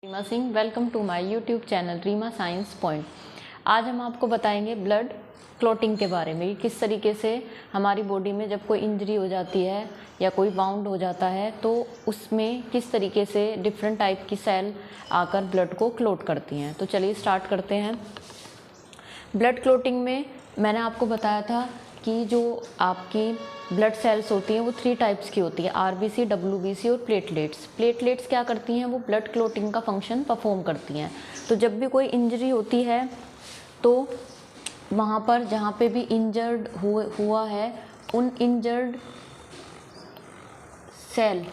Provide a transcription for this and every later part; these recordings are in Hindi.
Reema Singh, welcome to my YouTube channel Reema science point. आज हम आपको बताएंगे ब्लड क्लॉटिंग के बारे में, किस तरीके से हमारी बॉडी में जब कोई इंजरी हो जाती है या कोई बाउंड हो जाता है तो उसमें किस तरीके से डिफरेंट टाइप की सेल आकर ब्लड को क्लॉट करती हैं। तो चलिए स्टार्ट करते हैं। ब्लड क्लॉटिंग में मैंने आपको बताया था कि जो आपकी ब्लड सेल्स होती हैं वो 3 टाइप्स की होती है, आरबीसी, डब्ल्यूबीसी और प्लेटलेट्स। प्लेटलेट्स क्या करती हैं, वो ब्लड क्लॉटिंग का फंक्शन परफॉर्म करती हैं। तो जब भी कोई इंजरी होती है तो वहाँ पर जहाँ पे भी इंजर्ड हुआ है उन इंजर्ड सेल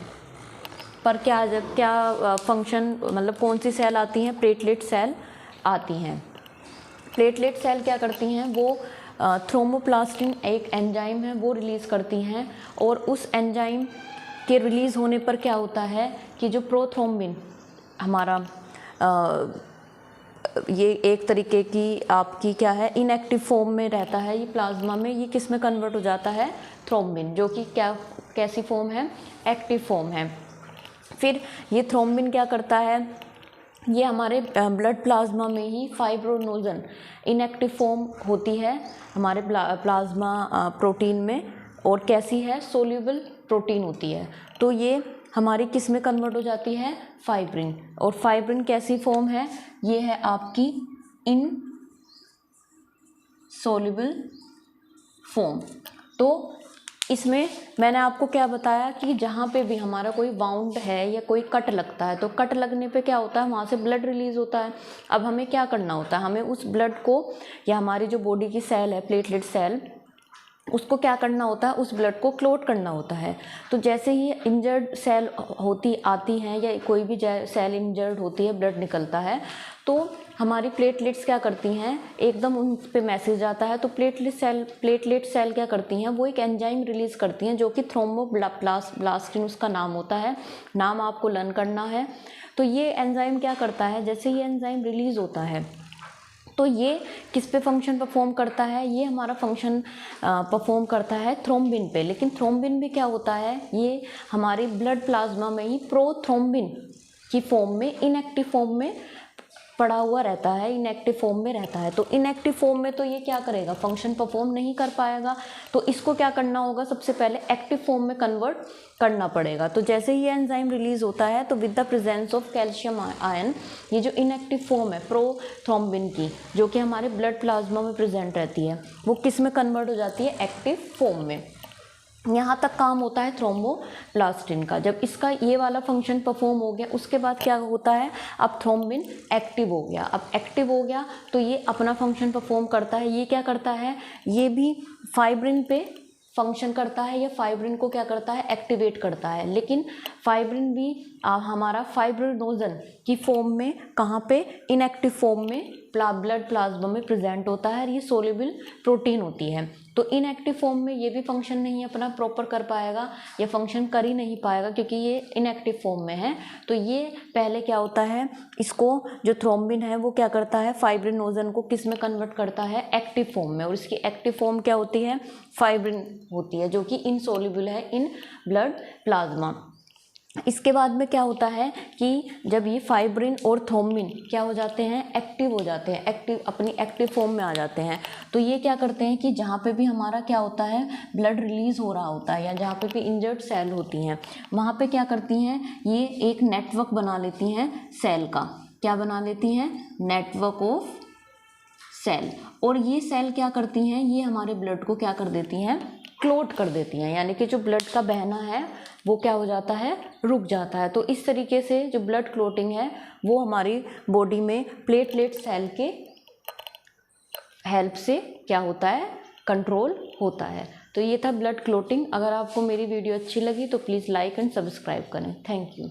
पर क्या फंक्शन, मतलब कौन सी सेल आती हैं, प्लेटलेट सेल आती हैं। प्लेटलेट सेल क्या करती हैं, वो थ्रोम्बोप्लास्टिन एक एंजाइम है वो रिलीज़ करती हैं, और उस एंजाइम के रिलीज़ होने पर क्या होता है कि जो प्रोथ्रोम्बिन हमारा ये एक तरीके की आपकी क्या है, इनएक्टिव फॉर्म में रहता है ये प्लाज्मा में, ये किस में कन्वर्ट हो जाता है, थ्रोम्बिन, जो कि कैसी फॉर्म है, एक्टिव फॉर्म है। फिर ये थ्रोम्बिन क्या करता है, ये हमारे ब्लड प्लाज्मा में ही फाइब्रोनोजन इनएक्टिव फॉर्म होती है हमारे प्लाज्मा प्रोटीन में, और कैसी है, सोल्यूबल प्रोटीन होती है। तो ये हमारी किस में कन्वर्ट हो जाती है, फाइब्रिन, और फाइब्रिन कैसी फॉर्म है, ये है आपकी इनसोल्यूबल फॉर्म। तो इसमें मैंने आपको क्या बताया कि जहाँ पे भी हमारा कोई बाउंड है या कोई कट लगता है तो कट लगने पे क्या होता है, वहाँ से ब्लड रिलीज़ होता है। अब हमें क्या करना होता है, हमें उस ब्लड को, या हमारी जो बॉडी की सेल है प्लेटलेट सेल, उसको क्या करना होता है, उस ब्लड को क्लॉट करना होता है। तो जैसे ही इंजर्ड सेल आती हैं या कोई भी सेल इंजर्ड होती है, ब्लड निकलता है, तो हमारी प्लेटलेट्स क्या करती हैं, एकदम उन पे मैसेज आता है। तो प्लेटलेट सेल क्या करती हैं, वो एक एंजाइम रिलीज़ करती हैं जो कि थ्रोम्बोब्लास्टिन उसका नाम होता है, नाम आपको लर्न करना है। तो ये एंजाइम क्या करता है, जैसे ये एंजाइम रिलीज़ होता है तो ये किस पे फंक्शन परफॉर्म करता है, ये हमारा फंक्शन परफॉर्म करता है थ्रोम्बिन पे। लेकिन थ्रोम्बिन भी क्या होता है, ये हमारी ब्लड प्लाज्मा में ही प्रोथ्रोम्बिन की फॉर्म में, इनएक्टिव फॉर्म में पड़ा हुआ रहता है, इनएक्टिव फॉर्म में रहता है। तो इनएक्टिव फॉर्म में तो ये क्या करेगा, फंक्शन परफॉर्म नहीं कर पाएगा। तो इसको क्या करना होगा, सबसे पहले एक्टिव फॉर्म में कन्वर्ट करना पड़ेगा। तो जैसे ही एंजाइम रिलीज होता है तो with the presence of calcium ion, ये जो इनएक्टिव फॉर्म है प्रोथ्रोम्बिन की, जो कि हमारे ब्लड प्लाज्मा में प्रेजेंट रहती है, वो किस में कन्वर्ट हो जाती है, एक्टिव फॉर्म में। यहाँ तक काम होता है थ्रोम्बोप्लास्टिन का। जब इसका ये वाला फंक्शन परफॉर्म हो गया, उसके बाद क्या होता है, अब थ्रोम्बिन एक्टिव हो गया। अब एक्टिव हो गया तो ये अपना फंक्शन परफॉर्म करता है। ये क्या करता है, ये भी फाइब्रिन पे फंक्शन करता है, या फाइब्रिन को क्या करता है, एक्टिवेट करता है। लेकिन फाइब्रिन भी हमारा फाइब्रोनोजन की फॉर्म में, कहाँ पे, इनएक्टिव फॉर्म में ब्लड प्लाज्मा में प्रेजेंट होता है, और ये सोल्यूबल प्रोटीन होती है। तो इनएक्टिव फॉर्म में ये भी फंक्शन नहीं अपना प्रॉपर कर पाएगा, या फंक्शन कर ही नहीं पाएगा क्योंकि ये इनएक्टिव फॉर्म में है। तो ये पहले क्या होता है, इसको जो थ्रोम्बिन है वो क्या करता है, फाइब्रिनोजन को किस में कन्वर्ट करता है, एक्टिव फॉर्म में। और इसकी एक्टिव फॉर्म क्या होती है, फाइब्रिन होती है, जो कि इनसोल्यूबल है इन ब्लड प्लाज्मा। इसके बाद में क्या होता है कि जब ये फाइब्रिन और थ्रोम्बिन क्या हो जाते हैं, एक्टिव हो जाते हैं, अपनी एक्टिव फॉर्म में आ जाते हैं, तो ये क्या करते हैं कि जहाँ पे भी हमारा क्या होता है, ब्लड रिलीज़ हो रहा होता है, या जहाँ पे भी इंजर्ड सेल होती हैं, वहाँ पे क्या करती हैं, ये एक नेटवर्क बना लेती हैं सेल का। क्या बना लेती हैं, नेटवर्क ऑफ सेल। और ये सेल क्या करती हैं, ये हमारे ब्लड को क्या कर देती हैं, क्लॉट कर देती हैं, यानी कि जो ब्लड का बहना है वो क्या हो जाता है, रुक जाता है। तो इस तरीके से जो ब्लड क्लॉटिंग है वो हमारी बॉडी में प्लेटलेट सेल के हेल्प से क्या होता है, कंट्रोल होता है। तो ये था ब्लड क्लॉटिंग। अगर आपको मेरी वीडियो अच्छी लगी तो प्लीज़ लाइक एंड सब्सक्राइब करें। Thank you.